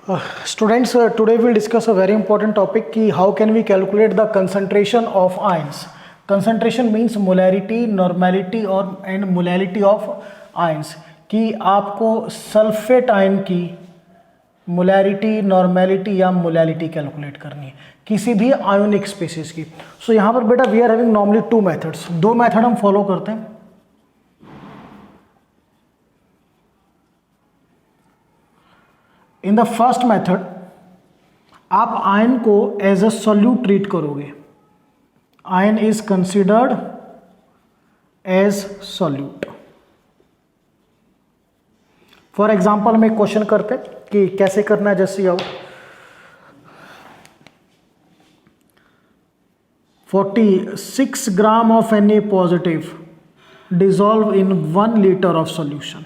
Students, today we'll discuss a very important topic कि how can we calculate the concentration of ions. Concentration means molarity, normality और and molality of ions. कि आपको sulphate ion की molarity, normality या molality calculate करनी है किसी भी आयोनिक स्पीसीज की. सो यहाँ पर बेटा we are having normally two methods. दो मेथड हम फॉलो करते हैं. इन द फर्स्ट मेथड आप आयन को एज अ सॉल्यूट ट्रीट करोगे. Ion is considered as solute. For example में क्वेश्चन करते हैं कि कैसे करना है. जैसे आओ 46 gram of Na positive dissolve in 1 litre of solution.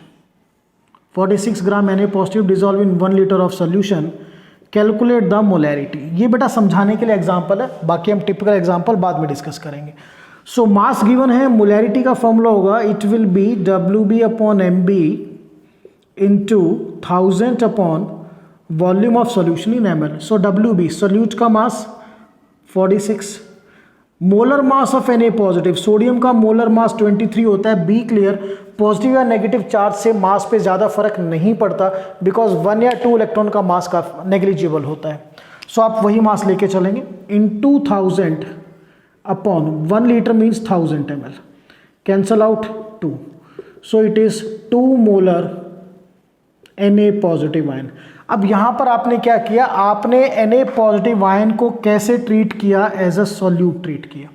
46 gram Na positive dissolve in 1 litre of solution. Calculate the molarity. ये बेटा समझाने के लिए एग्जांपल है, बाकी हम टिपिकल एग्जांपल बाद में डिस्कस करेंगे. सो मास गिवन है, मोलैरिटी का फॉर्मूला होगा it will be WB upon MB into 1000 upon volume of solution in ml. So WB solute का मास 46. Molar mass of Na positive, sodium का मोलर मास 23 होता है. बी क्लियर, पॉजिटिव या negative charge से मास पे ज़्यादा फर्क नहीं पड़ता बिकॉज 1 या 2 इलेक्ट्रॉन का मास का नेग्लिजिबल होता है. सो आप वही मास लेके चलेंगे. इन 2000 upon 1 litre means 1000 ml. Cancel out 2. So it is 2 molar Na positive ion. अब यहाँ पर आपने क्या किया, आपने Na पॉजिटिव आयन को कैसे ट्रीट किया, एज अ सॉल्यूट ट्रीट किया.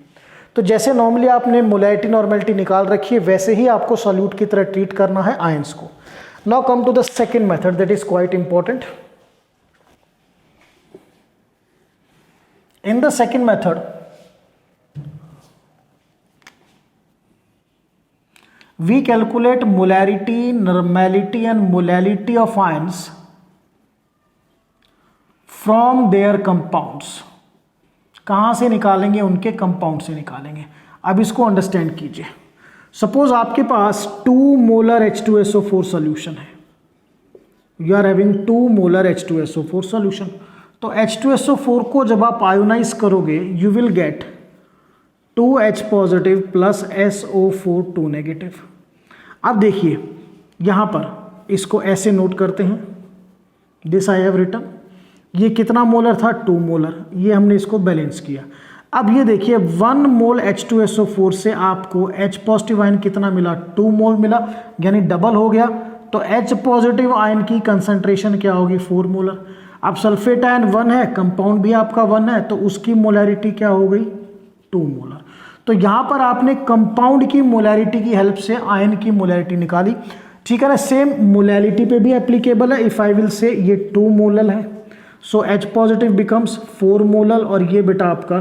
तो जैसे नॉर्मली आपने मोलैरिटी नॉर्मेलिटी निकाल रखी है वैसे ही आपको सॉल्यूट की तरह ट्रीट करना है आयंस को. Now come to the second method that is quite important. In the second method we calculate molarity, normality and molality of ions from their compounds. कहाँ से निकालेंगे, उनके कंपाउंड से निकालेंगे. अब इसको अंडरस्टैंड कीजिए. सपोज आपके पास 2 मोलर H2SO4 सोल्यूशन है. You are having 2 molar H2SO4 solution. तो H2SO4 को जब आप आयोनाइज करोगे you will get 2H positive plus SO4 2 negative. अब देखिए यहाँ पर इसको ऐसे नोट करते हैं. This I have written. ये कितना मोलर था, 2 मोलर. ये हमने इसको बैलेंस किया. अब ये देखिए 1 मोल H2SO4 से आपको H पॉजिटिव आयन कितना मिला, 2 मोल मिला, यानी डबल हो गया. तो H पॉजिटिव आयन की कंसंट्रेशन क्या होगी, 4 मोलर. अब सल्फेट आयन 1 है, कंपाउंड भी आपका 1 है, तो उसकी मोलैरिटी क्या हो गई, 2 मोलर. तो यहाँ पर आपने कंपाउंड की मोलैरिटी की हेल्प से आयन की मोलैरिटी निकाली. ठीक है ना. सेम मोलैलिटी पे भी एप्लीकेबल है. इफ आई विल से ये 2 मोलर है, सो H पॉजिटिव बिकम्स 4 मोलर और ये बेटा आपका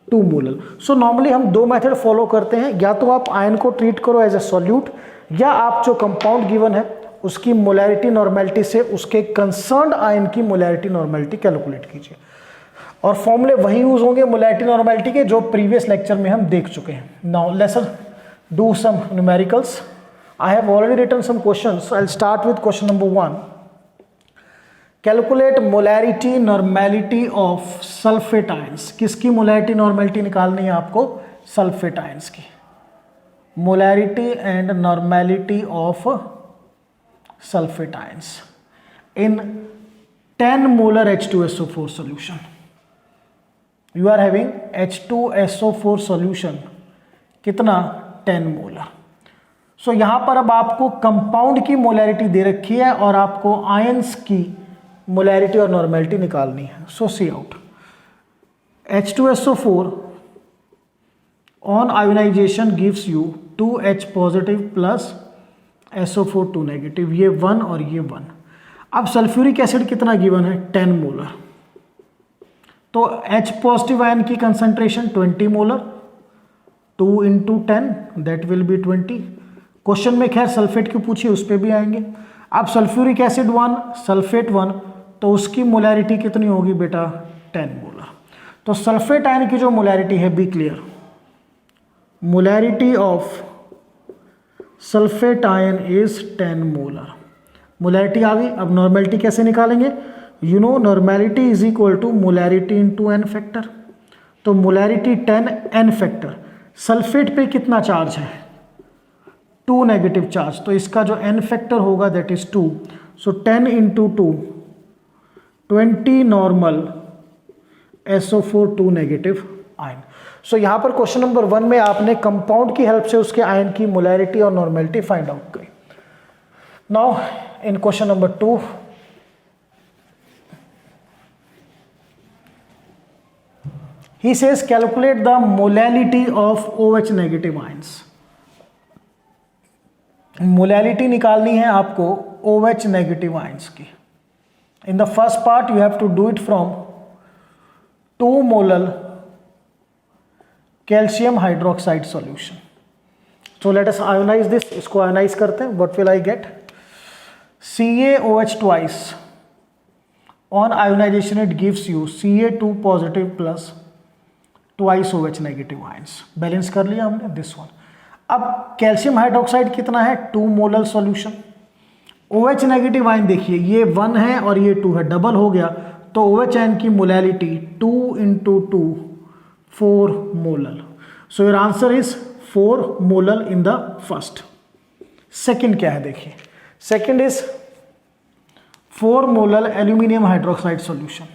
2 मोलर. सो नॉर्मली हम 2 मेथड फॉलो करते हैं. या तो आप आयन को ट्रीट करो एज ए सॉल्यूट, या आप जो कंपाउंड गिवन है उसकी मोलैरिटी नॉर्मेलिटी से उसके कंसर्न्ड आयन की मोलैरिटी नॉर्मेलिटी कैलकुलेट कीजिए. और फॉर्मूले वही यूज होंगे मोलैरिटी नॉर्मेलिटी के जो प्रीवियस लेक्चर में हम देख चुके हैं. Now let's do some numericals. I have already written some questions. I will start with question number 1. Calculate molarity normality of sulphate ions. किसकी मोलैरिटी नॉर्मेलिटी निकालनी है आपको, सल्फेट आयंस की. Molarity and normality of sulphate ions in 10 molar H2SO4 solution. You are having H2SO4 solution कितना, 10 molar. सो यहाँ पर अब आपको कंपाउंड की मोलैरिटी दे रखी है और आपको आयंस की मोलैरिटी और नॉर्मेलिटी निकालनी है. So see out. H2SO4 on ionisation gives you 2H positive plus SO4 2 negative. ये 1 और ये 1. अब सल्फ्यूरिक एसिड कितना गिवन है, 10 मोलर. तो H पॉजिटिव आयन की concentration 20 molar. 2 into 10 that will be 20. Question में खैर सल्फेट क्यों पूछिए, उस पर भी आएंगे. अब सल्फ्यूरिक एसिड 1, सल्फेट 1, तो उसकी मोलैरिटी कितनी होगी बेटा, 10 मोलर. तो सल्फेट आयन की जो मोलैरिटी है, be clear, molarity of sulphate ion is 10 molar. Molarity आ गई. अब नॉर्मेलिटी कैसे निकालेंगे, you know normality is equal to molarity into n factor. तो मोलैरिटी 10 एन फैक्टर। सल्फेट पे कितना चार्ज है? 2 नेगेटिव चार्ज, तो इसका जो एन फैक्टर होगा that is 2। So 10 into 2 20 normal SO4 2 negative ion. So यहाँ पर क्वेश्चन नंबर 1 में आपने कंपाउंड की हेल्प से उसके आयन की मोलैरिटी और नॉर्मेलिटी फाइंड आउट करी। Now in question number 2 he says calculate the molality of OH negative ions। Molality निकालनी है आपको OH नेगेटिव आयंस की। In the first part you have to do it from 2 molar calcium hydroxide solution. So let us ionize this. इसको ionize करते हैं। What will I get? CaOH twice. On ionization it gives you Ca2 positive plus twice OH negative ions. Balance कर लिया हमने this one. अब calcium hydroxide कितना है? 2 molar solution. OH negative ion देखिए ये 1 है और ये 2 है, डबल हो गया, तो OH आयन की molality 2 into 2 4 molar. So your answer is 4 molar in the first. Second क्या है देखिए, second is 4 molar aluminium hydroxide solution.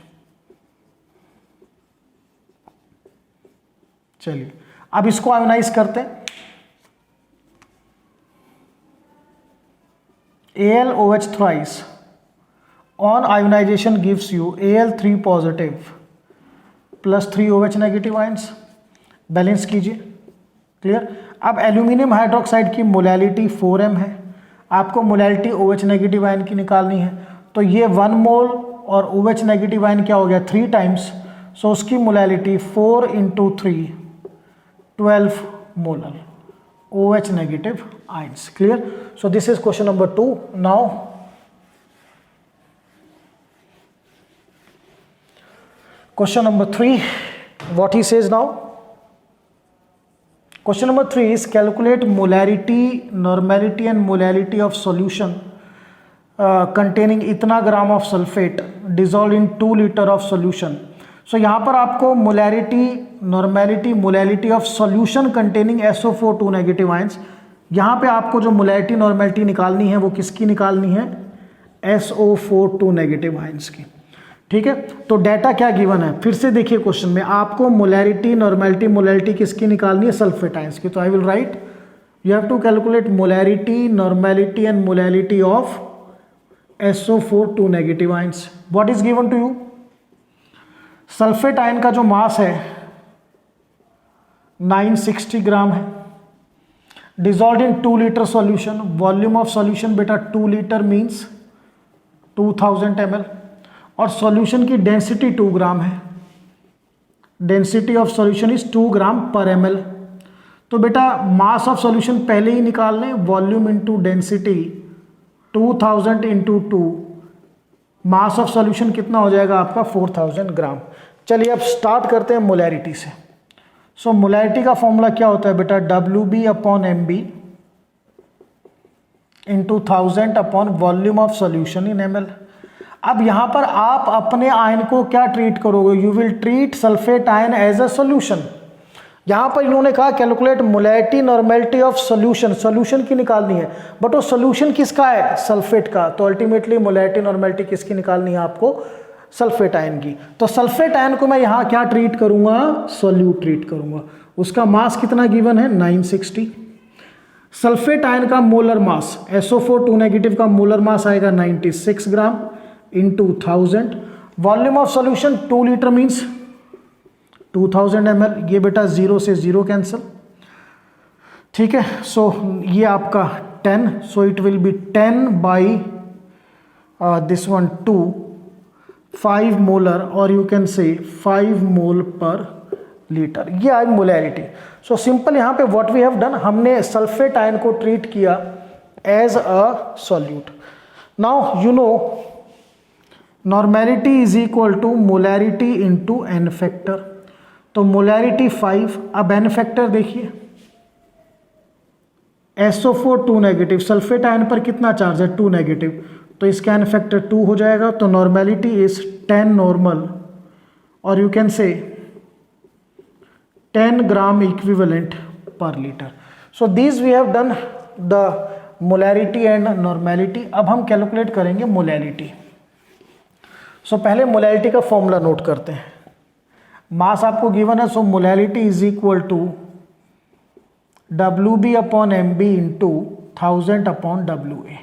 चलिए अब इसको आयोनाइज करते हैं। AlOH thrice on ionization gives you Al3 positive plus 3 OH negative ions. Balance कीजिए। Clear? अब एल्यूमिनियम हाइड्रोक्साइड की मोलैलिटी 4m है, आपको मोलैलिटी OH नेगेटिव आयन की निकालनी है। तो ये 1 मोल और OH नेगेटिव आयन क्या हो गया? 3 टाइम्स। सो उसकी molality 4 into 3 12 molar OH negative ions। Clear? So this is question number 2. Now question number 3, what he says now? Question number 3 is calculate molarity, normality and molality of solution containing इतना ग्राम of sulfate dissolved in 2 liter of solution। सो यहाँ पर आपको molarity, normality, molality of solution containing SO4 2 negative ions. यहाँ पे आपको जो molarity normality निकालनी है वो किसकी निकालनी है? SO4 2 नेगेटिव आयंस की। ठीक है, तो डेटा क्या गिवन है? फिर से देखिए क्वेश्चन में आपको मोलैरिटी, नॉर्मेलिटी, मोलैलिटी किसकी निकालनी है? सल्फेट आयंस की। तो I will write you have to calculate molarity, normality and molality of SO4 2 negative ions. What is given to you? Sulphate ion का जो मास है 960 ग्राम है, dissolve in 2 litre solution. Volume of solution बेटा 2 litre means 2000 ml और solution की density 2 gram है। Density of solution is 2 gram per ml। तो बेटा मास ऑफ सॉल्यूशन पहले ही निकाल लें, volume into density 2000 into 2, mass of solution कितना हो जाएगा आपका? 4000 ग्राम। चलिए अब स्टार्ट करते हैं मोलैरिटी से। सो मोलैरिटी का फॉर्मूला क्या होता है बेटा? WB upon MB into 1000 upon volume of solution in ml। अब यहाँ पर आप अपने आयन को क्या ट्रीट करोगे? You will treat sulphate ion as a solution. यहाँ पर इन्होंने कहा calculate molarity, normality of solution. Solution की निकालनी है, बट वो सॉल्यूशन किसका है? सल्फेट का। तो अल्टीमेटली मोलैरिटी, नॉर्मेलिटी किसकी निकालनी है आपको? सल्फेट आयन की। तो सल्फेट आयन को मैं यहाँ क्या ट्रीट करूंगा? सॉल्यूट ट्रीट करूंगा। उसका मास कितना गिवन है? 960। सल्फेट आयन का मोलर मास, SO4 2 नेगेटिव का मोलर मास आएगा 96 gram into 1000। Volume of solution 2 litre means 2000 ml। ये बेटा 0 से 0 कैंसिल। ठीक है, सो ये आपका 10, so it will be 10 by this one 2, 5 molar और यू कैन से 5 मोल पर लीटर। ये आई मोलैरिटी। सो सिंपल यहाँ पे व्हाट वी हैव डन, हमने सल्फेट आयन को ट्रीट किया as a solute. Now you know normality is equal to molarity into n factor. तो मोलैरिटी 5। अब एन फैक्टर देखिए, SO4 2 नेगेटिव, सल्फेट आयन पर कितना चार्ज है? 2 नेगेटिव, तो इसका n फैक्टर 2 हो जाएगा, तो नॉर्मेलिटी इज 10 नॉर्मल, और you can say 10 gram equivalent per litre. So this we have done the molarity and normality. अब हम कैलकुलेट करेंगे मोलैरिटी. सो पहले मोलैरिटी का फॉर्मूला नोट करते हैं. मास आपको गिवन है, so molarity is equal to WB upon MB into 1000 upon WA.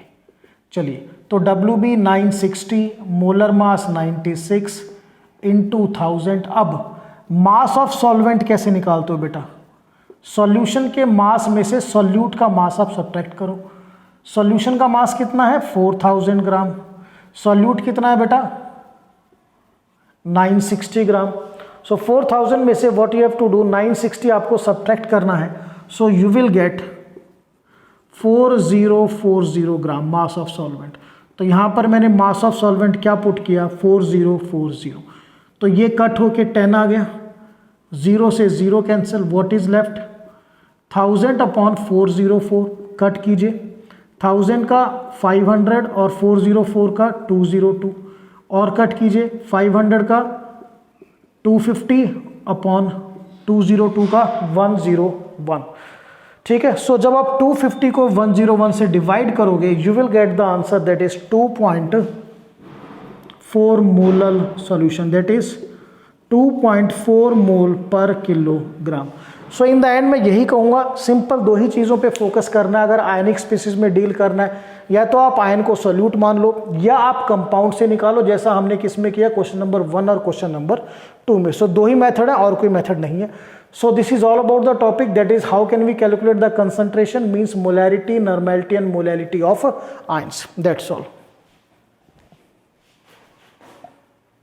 चलिए, तो WB 960, मोलर मास 96 इंटू 1000. अब मास ऑफ सॉल्वेंट कैसे निकालते हो बेटा? सॉल्यूशन के मास में से सॉल्यूट का मास आप सब्ट्रैक्ट करो. सॉल्यूशन का मास कितना है? 4000 ग्राम. सॉल्यूट कितना है बेटा? 960 ग्राम. सो 4000 में से what you have to do, 960 आपको सब्ट्रैक्ट करना है. So you will get 4040 gram mass of solvent. तो यहाँ पर मैंने मास ऑफ सॉल्वेंट क्या पुट किया? 4040. तो ये कट होके 10 आ गया, 0 से 0 cancel, what is left? 1000 upon 404. Cut कीजिए, 1000 का 500 और 404 का 202, और कट कीजिए 500 का 250 अपॉन 202 का 101. ठीक है. सो जब आप 250 को 101 से डिवाइड करोगे, you will get the answer that is 2.4 molar solution, that is 2.4 मोल पर kilogram. So in the end मैं यही कहूँगा, सिंपल दो ही चीज़ों पे फोकस करना है. अगर आयनिक स्पीसीज में डील करना है, या तो आप आयन को सॉल्यूट मान लो, या आप कंपाउंड से निकालो, जैसा हमने किस में किया? क्वेश्चन नंबर 1 और क्वेश्चन नंबर 2 में. सो दो ही मेथड है, और कोई मेथड नहीं है. So this is all about the topic, that is how can we calculate the concentration, means molarity, normality and molarity of ions. That's all.